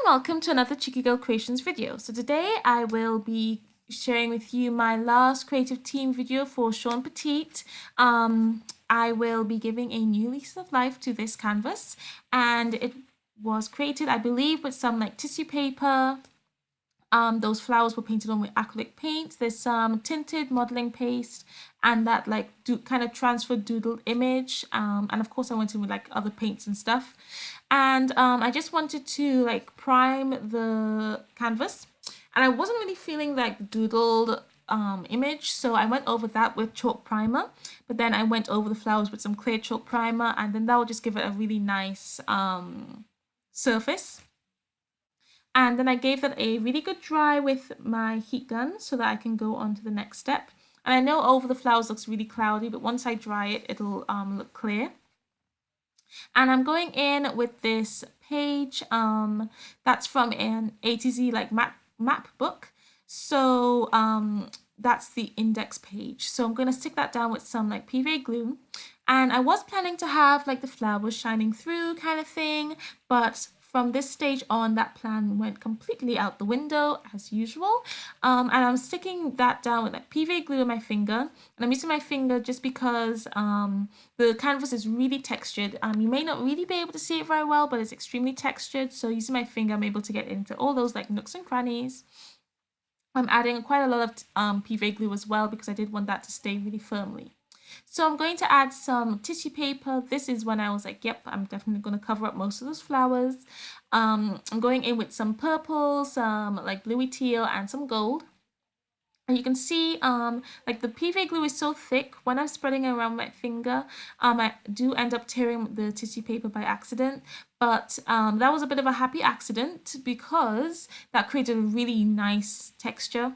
welcome to another Checiegirl Creations video. So today I will be sharing with you my last creative team video for Shawn Petite. I will be giving a new lease of life to this canvas, and it was created, I believe, with some like tissue paper. Those flowers were painted on with acrylic paint. There's some tinted modeling paste and that like kind of transferred doodled image. And of course I went in with like other paints and stuff. And I just wanted to like prime the canvas, and I wasn't really feeling like doodled image, so I went over that with chalk primer, but then I went over the flowers with some clear chalk primer, and then that will just give it a really nice surface. And then I gave that a really good dry with my heat gun so that I can go on to the next step. And I know over the flowers looks really cloudy, but once I dry it, it'll look clear. And I'm going in with this page that's from an A to Z like map book. So that's the index page. So I'm going to stick that down with some like PVA glue. And I was planning to have like the flowers shining through kind of thing, but from this stage on, that plan went completely out the window as usual. And I'm sticking that down with like PVA glue on my finger. And I'm using my finger just because the canvas is really textured. You may not really be able to see it very well, but it's extremely textured. So using my finger, I'm able to get into all those like nooks and crannies. I'm adding quite a lot of PVA glue as well because I did want that to stay really firmly. So I'm going to add some tissue paper. This is when I was like, yep, I'm definitely going to cover up most of those flowers. I'm going in with some purple, some like bluey teal, and some gold. And you can see like the PVA glue is so thick, when I'm spreading it around my finger, I do end up tearing the tissue paper by accident. But that was a bit of a happy accident because that created a really nice texture.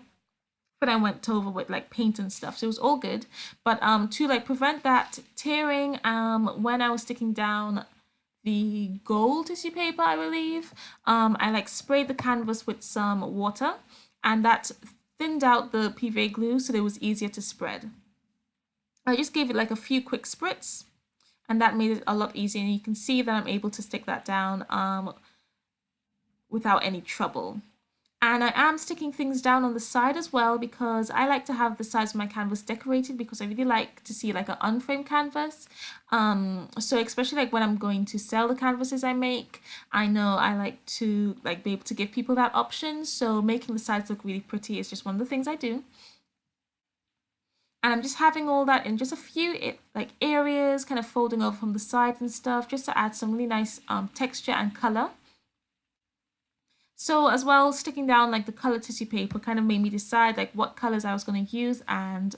But I went over with like paint and stuff, so it was all good. But to like prevent that tearing, when I was sticking down the gold tissue paper, I believe, I like sprayed the canvas with some water, and that thinned out the PVA glue so that it was easier to spread. I just gave it like a few quick spritz, and that made it a lot easier, and you can see that I'm able to stick that down without any trouble. And I am sticking things down on the side as well because I like to have the sides of my canvas decorated because I really like to see like an unframed canvas. So especially like when I'm going to sell the canvases I make, I know I like to like be able to give people that option. So making the sides look really pretty is just one of the things I do. And I'm just having all that in just a few like areas, kind of folding over from the side and stuff, just to add some really nice texture and color. So as well, sticking down like the color tissue paper kind of made me decide like what colors I was going to use. And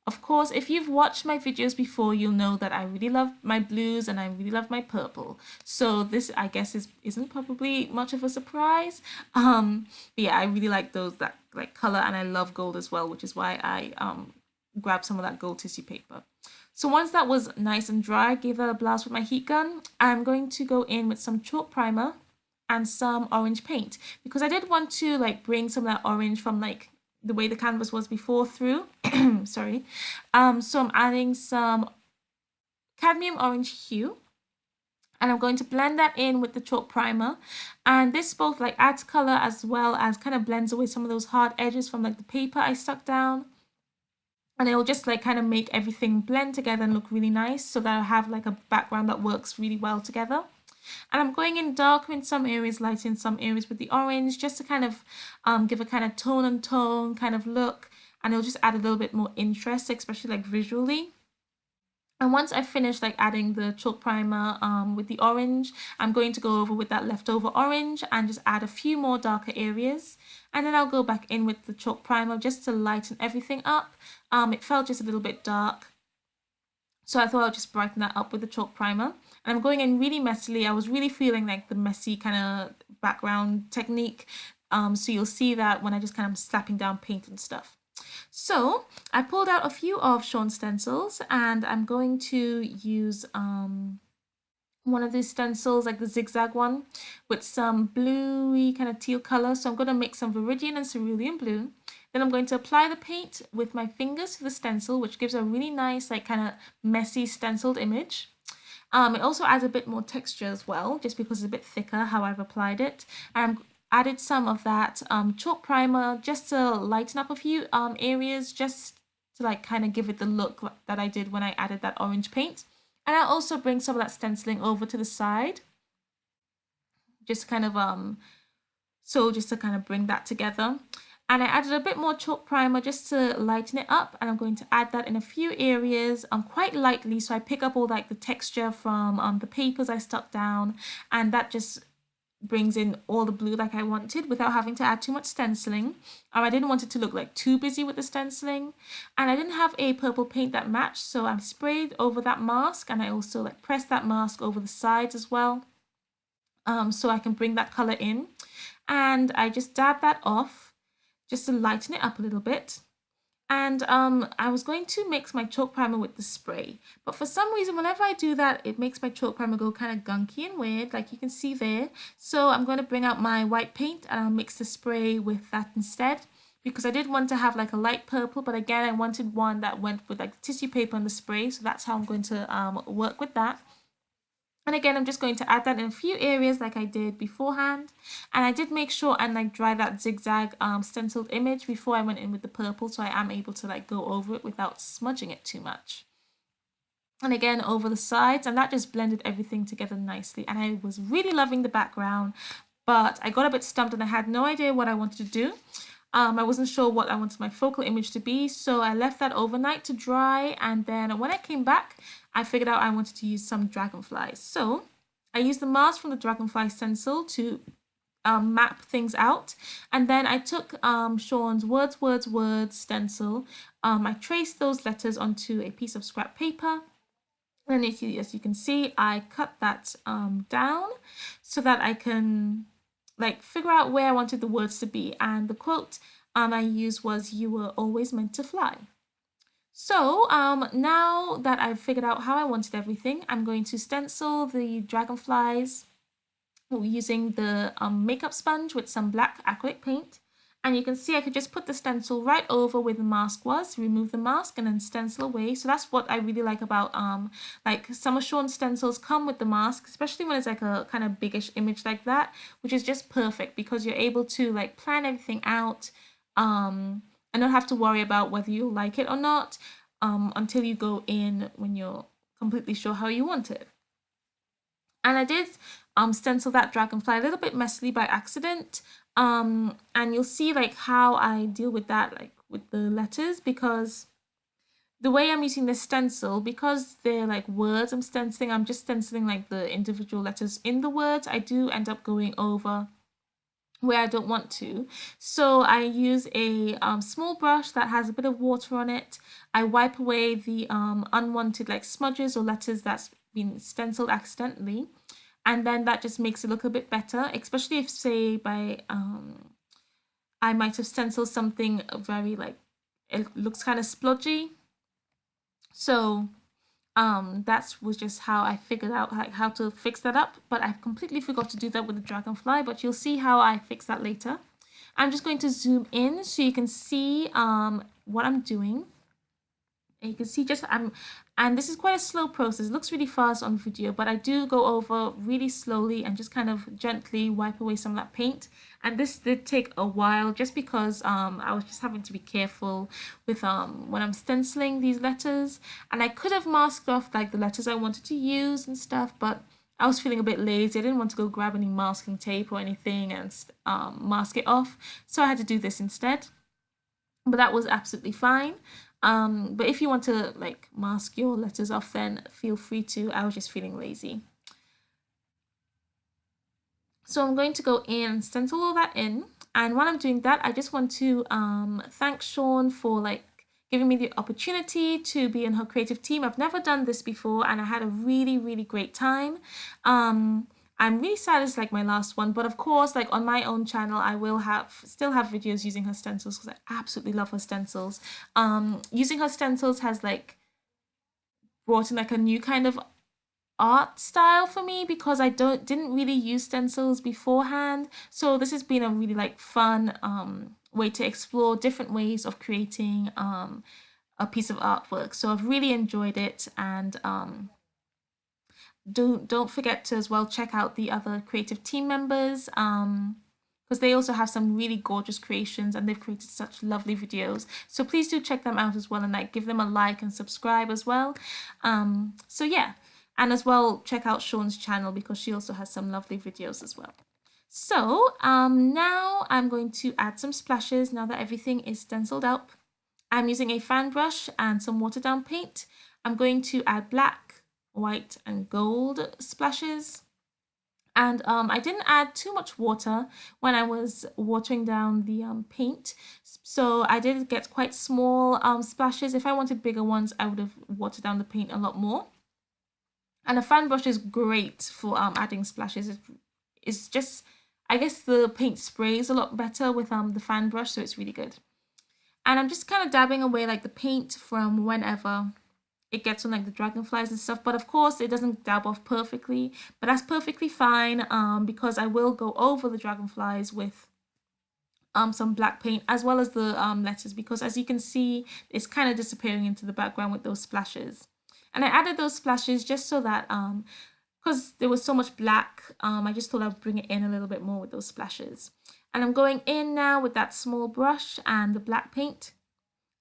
of course, if you've watched my videos before, you'll know that I really love my blues and I really love my purple. So this, I guess, isn't probably much of a surprise. But yeah, I really like that like color, and I love gold as well, which is why I grabbed some of that gold tissue paper. So once that was nice and dry, I gave that a blast with my heat gun. I'm going to go in with some chalk primer and some orange paint because I did want to like bring some of that orange from like the way the canvas was before through. Sorry. So I'm adding some cadmium orange hue, and I'm going to blend that in with the chalk primer, and this both like adds color as well as kind of blends away some of those hard edges from like the paper I stuck down. And it'll just like kind of make everything blend together and look really nice so that I have like a background that works really well together. And I'm going in darker in some areas, lighter in some areas with the orange, just to kind of give a kind of tone and tone kind of look, and it'll just add a little bit more interest, especially like visually. And once I finish like adding the chalk primer with the orange, I'm going to go over with that leftover orange and just add a few more darker areas. And then I'll go back in with the chalk primer just to lighten everything up. It felt just a little bit dark, so I thought I'll just brighten that up with the chalk primer. And I'm going in really messily. I was really feeling like the messy kind of background technique. So you'll see that when I just kind of slapping down paint and stuff. So I pulled out a few of Shawn's stencils, and I'm going to use one of these stencils, like the zigzag one, with some bluey kind of teal color. So I'm going to mix some Viridian and cerulean blue. Then I'm going to apply the paint with my fingers to the stencil, which gives a really nice, like kind of messy stenciled image. It also adds a bit more texture as well, just because it's a bit thicker how I've applied it. I'm added some of that chalk primer just to lighten up a few areas, just to like kind of give it the look that I did when I added that orange paint. And I also bring some of that stenciling over to the side, just kind of just to kind of bring that together. And I added a bit more chalk primer just to lighten it up, and I'm going to add that in a few areas quite lightly, so I pick up all like the texture from the papers I stuck down, and that just brings in all the blue like I wanted without having to add too much stenciling. I didn't want it to look like too busy with the stenciling, and I didn't have a purple paint that matched, so I sprayed over that mask, and I also like pressed that mask over the sides as well, so I can bring that color in. And I just dab that off just to lighten it up a little bit. And I was going to mix my chalk primer with the spray, but for some reason whenever I do that, it makes my chalk primer go kind of gunky and weird, like you can see there. So I'm going to bring out my white paint and I'll mix the spray with that instead, because I did want to have like a light purple, but again I wanted one that went with like the tissue paper and the spray, so that's how I'm going to work with that. And again, I'm just going to add that in a few areas like I did beforehand. And I did make sure and like dry that zigzag stenciled image before I went in with the purple, so I am able to like go over it without smudging it too much. And again, over the sides, and that just blended everything together nicely. And I was really loving the background, but I got a bit stumped and I had no idea what I wanted to do. I wasn't sure what I wanted my focal image to be, so I left that overnight to dry, and then when I came back, I figured out I wanted to use some dragonflies. So I used the mask from the dragonfly stencil to map things out, and then I took Shawn's words stencil. I traced those letters onto a piece of scrap paper, and as you can see, I cut that down so that I can like figure out where I wanted the words to be, and the quote I used was, "You were always meant to fly." So now that I've figured out how I wanted everything, I'm going to stencil the dragonflies using the makeup sponge with some black acrylic paint. And you can see I could just put the stencil right over where the mask was, remove the mask, and then stencil away. So that's what I really like about like some of Shawn's stencils come with the mask, especially when it's like a kind of biggish image like that, which is just perfect because you're able to like plan everything out and not have to worry about whether you like it or not until you go in when you're completely sure how you want it. And I did stencil that dragonfly a little bit messily by accident, and you'll see like how I deal with that, like with the letters, because the way I'm using this stencil, because they're like words I'm stenciling, I'm just stenciling like the individual letters in the words. I do end up going over where I don't want to, so I use a small brush that has a bit of water on it. I wipe away the unwanted like smudges or letters that's been stenciled accidentally, and then that just makes it look a bit better, especially if say by I might have stenciled something very like it looks kind of splodgy. So that was just how I figured out like how to fix that up, but I completely forgot to do that with the dragonfly, but you'll see how I fix that later. I'm just going to zoom in so you can see what I'm doing. And you can see just and this is quite a slow process. It looks really fast on video, but I do go over really slowly and just kind of gently wipe away some of that paint. And this did take a while just because I was just having to be careful with when I'm stenciling these letters. And I could have masked off like the letters I wanted to use and stuff, but I was feeling a bit lazy. I didn't want to go grab any masking tape or anything and mask it off, so I had to do this instead. But that was absolutely fine. But if you want to like mask your letters off, then feel free to. I was just feeling lazy. So I'm going to go in and stencil all that in. And while I'm doing that, I just want to thank Shawn for like giving me the opportunity to be in her creative team. I've never done this before, and I had a really, really great time. I'm really sad it's like my last one, but of course, like on my own channel, I will still have videos using her stencils because I absolutely love her stencils. Using her stencils has like brought in like a new kind of art style for me because I didn't really use stencils beforehand. So this has been a really like fun way to explore different ways of creating a piece of artwork. So I've really enjoyed it, and don't forget to as well check out the other creative team members, because because they also have some really gorgeous creations and they've created such lovely videos. So please do check them out as well, and like give them a like and subscribe as well. So yeah, and as well check out Shawn's channel because she also has some lovely videos as well. So now I'm going to add some splashes now that everything is stenciled up. I'm using a fan brush and some watered down paint. I'm going to add black, white and gold splashes. And I didn't add too much water when I was watering down the paint. So I did get quite small splashes. If I wanted bigger ones, I would have watered down the paint a lot more. And a fan brush is great for adding splashes. It's just, I guess the paint sprays a lot better with the fan brush, so it's really good. And I'm just kind of dabbing away like the paint from whenever it gets on like the dragonflies and stuff, but of course it doesn't dab off perfectly, but that's perfectly fine because I will go over the dragonflies with some black paint as well as the letters, because as you can see it's kind of disappearing into the background with those splashes. And I added those splashes just so that because there was so much black, I just thought I'd bring it in a little bit more with those splashes. And I'm going in now with that small brush and the black paint.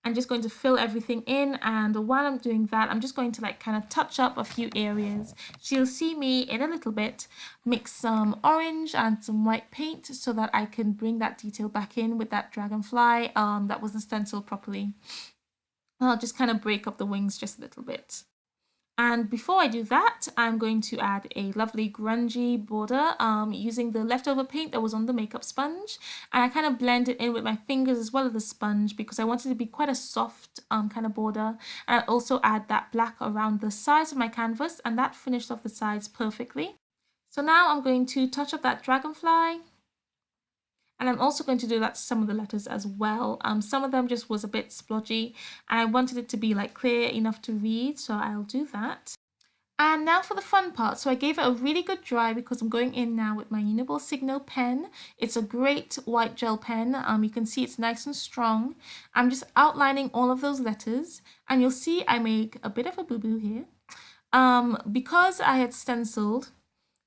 I'm just going to fill everything in, and while I'm doing that, I'm just going to like kind of touch up a few areas. So you'll see me in a little bit mix some orange and some white paint so that I can bring that detail back in with that dragonfly that wasn't stenciled properly. I'll just kind of break up the wings just a little bit. And before I do that, I'm going to add a lovely grungy border using the leftover paint that was on the makeup sponge. And I kind of blend it in with my fingers as well as the sponge because I wanted it to be quite a soft kind of border. And I also add that black around the sides of my canvas, and that finished off the sides perfectly. So now I'm going to touch up that dragonfly. And I'm also going to do that to some of the letters as well. Some of them just was a bit splodgy and I wanted it to be like clear enough to read, so I'll do that. And now for the fun part. So I gave it a really good dry because I'm going in now with my Uniball Signo pen. It's a great white gel pen. You can see it's nice and strong. I'm just outlining all of those letters, and you'll see I make a bit of a boo-boo here. Because I had stenciled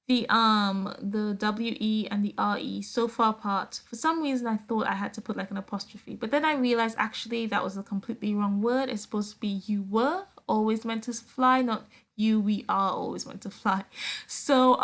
the WE and the RE so far apart, for some reason I thought I had to put like an apostrophe, but then I realized actually that was a completely wrong word. It's supposed to be you were always meant to fly, not you we are always meant to fly. So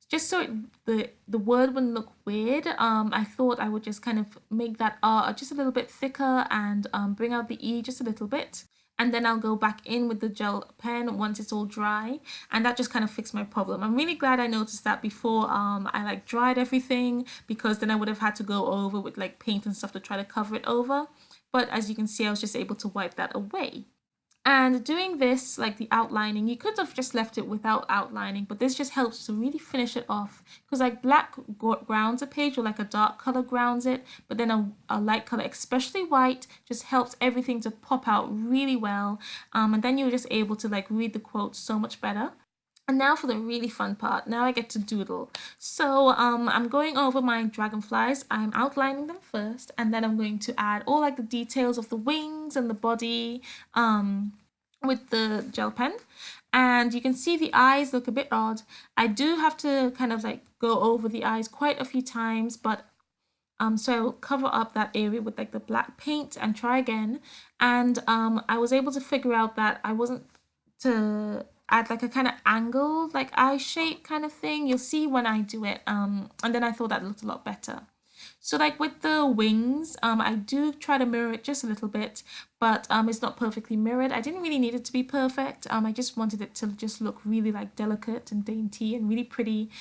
just so the word wouldn't look weird, I thought I would just kind of make that R just a little bit thicker and bring out the E just a little bit. And then I'll go back in with the gel pen once it's all dry, and that just kind of fixed my problem. I'm really glad I noticed that before I like dried everything, because then I would have had to go over with like paint and stuff to try to cover it over. But as you can see, I was just able to wipe that away. And doing this, like the outlining, you could have just left it without outlining, but this just helps to really finish it off, because like black grounds a page or like a dark color grounds it, but then a light color, especially white, just helps everything to pop out really well. And then you're just able to like read the quotes so much better. And now for the really fun part. Now I get to doodle. So I'm going over my dragonflies. I'm outlining them first, and then I'm going to add all like the details of the wings and the body with the gel pen. And you can see the eyes look a bit odd. I do have to kind of like go over the eyes quite a few times, but so I will cover up that area with like the black paint and try again. And I was able to figure out that I wasn't to add like a kind of angled like eye shape kind of thing. You'll see when I do it, and then I thought that looked a lot better. So like with the wings, I do try to mirror it just a little bit, but it's not perfectly mirrored. I didn't really need it to be perfect. I just wanted it to just look really like delicate and dainty and really pretty,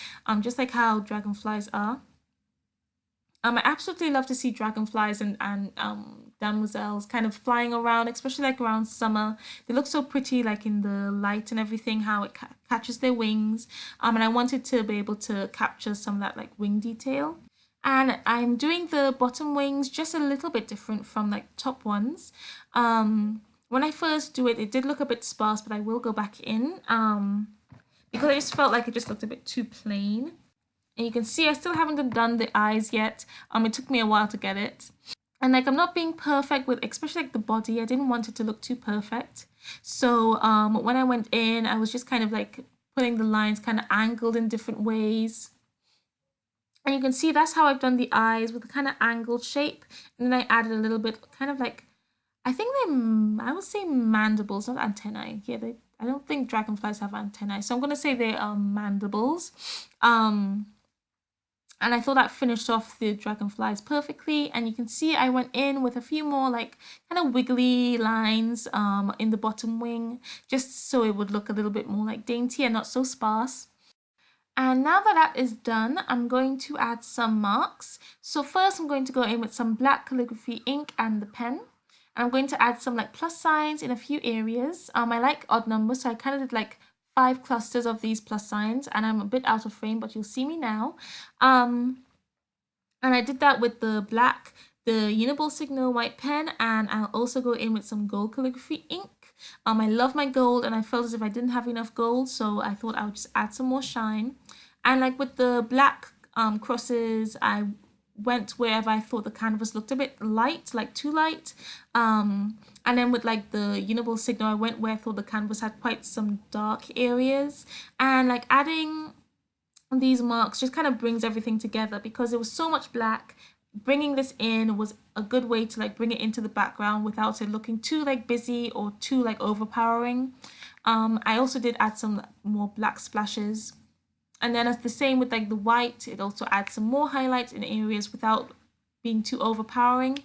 just like how dragonflies are. I absolutely love to see dragonflies and demoiselles kind of flying around, especially like around summer. They look so pretty, like in the light and everything, how it catches their wings. And I wanted to be able to capture some of that like wing detail. And I'm doing the bottom wings just a little bit different from like top ones. When I first do it, it did look a bit sparse, but I will go back in because I just felt like it just looked a bit too plain. And you can see I still haven't done the eyes yet. It took me a while to get it. And like I'm not being perfect with, especially like the body. I didn't want it to look too perfect. So when I went in, I was just kind of like putting the lines kind of angled in different ways. And you can see that's how I've done the eyes with a kind of angled shape. And then I added a little bit kind of like, I think I would say mandibles, not antennae. Yeah, I don't think dragonflies have antennae. So I'm going to say they are mandibles. And I thought that finished off the dragonflies perfectly. And you can see I went in with a few more like kind of wiggly lines in the bottom wing, just so it would look a little bit more like dainty and not so sparse. And now that that is done, I'm going to add some marks. So first I'm going to go in with some black calligraphy ink and the pen. And I'm going to add some like plus signs in a few areas. I like odd numbers, so I kind of did like 5 clusters of these plus signs, and I'm a bit out of frame, but you'll see me now. And I did that with the black, the Uniball Signal white pen, and I'll also go in with some gold calligraphy ink. I love my gold, and I felt as if I didn't have enough gold, so I thought I would just add some more shine. And like with the black crosses, I went wherever I thought the canvas looked a bit light, like too light. And then with like the Uniball Signal, I went where I thought the canvas had quite some dark areas. And like adding these marks just kind of brings everything together, because there was so much black. Bringing this in was a good way to like bring it into the background without it looking too like busy or too like overpowering. I also did add some more black splashes, and then it's the same with like the white. It also adds some more highlights in areas without being too overpowering.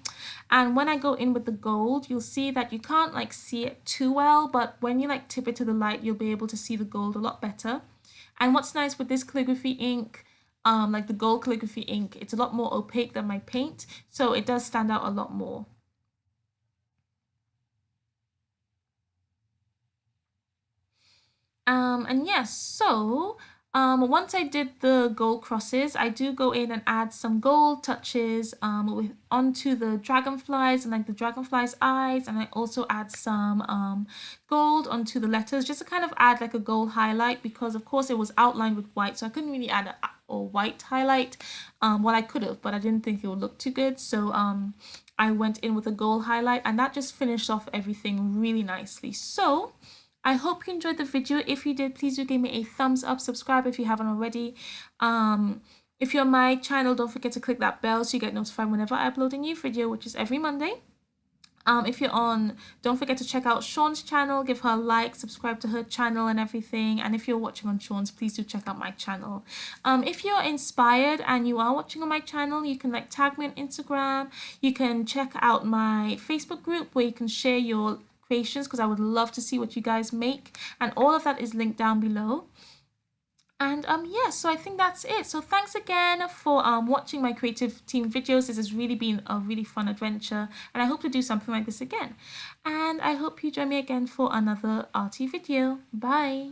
And when I go in with the gold, you'll see that you can't like see it too well, but when you like tip it to the light, you'll be able to see the gold a lot better. And what's nice with this calligraphy ink, like the gold calligraphy ink, it's a lot more opaque than my paint, so it does stand out a lot more. And yes, so once I did the gold crosses, I do go in and add some gold touches onto the dragonflies and like the dragonflies' eyes, and I also add some gold onto the letters just to kind of add like a gold highlight, because of course it was outlined with white, so I couldn't really add a white highlight. Well, I could have, but I didn't think it would look too good, so I went in with a gold highlight, and that just finished off everything really nicely. So I hope you enjoyed the video. If you did, please do give me a thumbs up, subscribe if you haven't already. If you're on my channel, don't forget to click that bell so you get notified whenever I upload a new video, which is every Monday. If you're on, don't forget to check out Shawn's channel, give her a like, subscribe to her channel and everything. And if you're watching on Shawn's, please do check out my channel. If you're inspired and you are watching on my channel, you can like tag me on Instagram. You can check out my Facebook group where you can share your creations, because I would love to see what you guys make, and all of that is linked down below. And yeah, so I think that's it. So thanks again for watching my creative team videos. This has really been a really fun adventure, and I hope to do something like this again. And I hope you join me again for another arty video. Bye.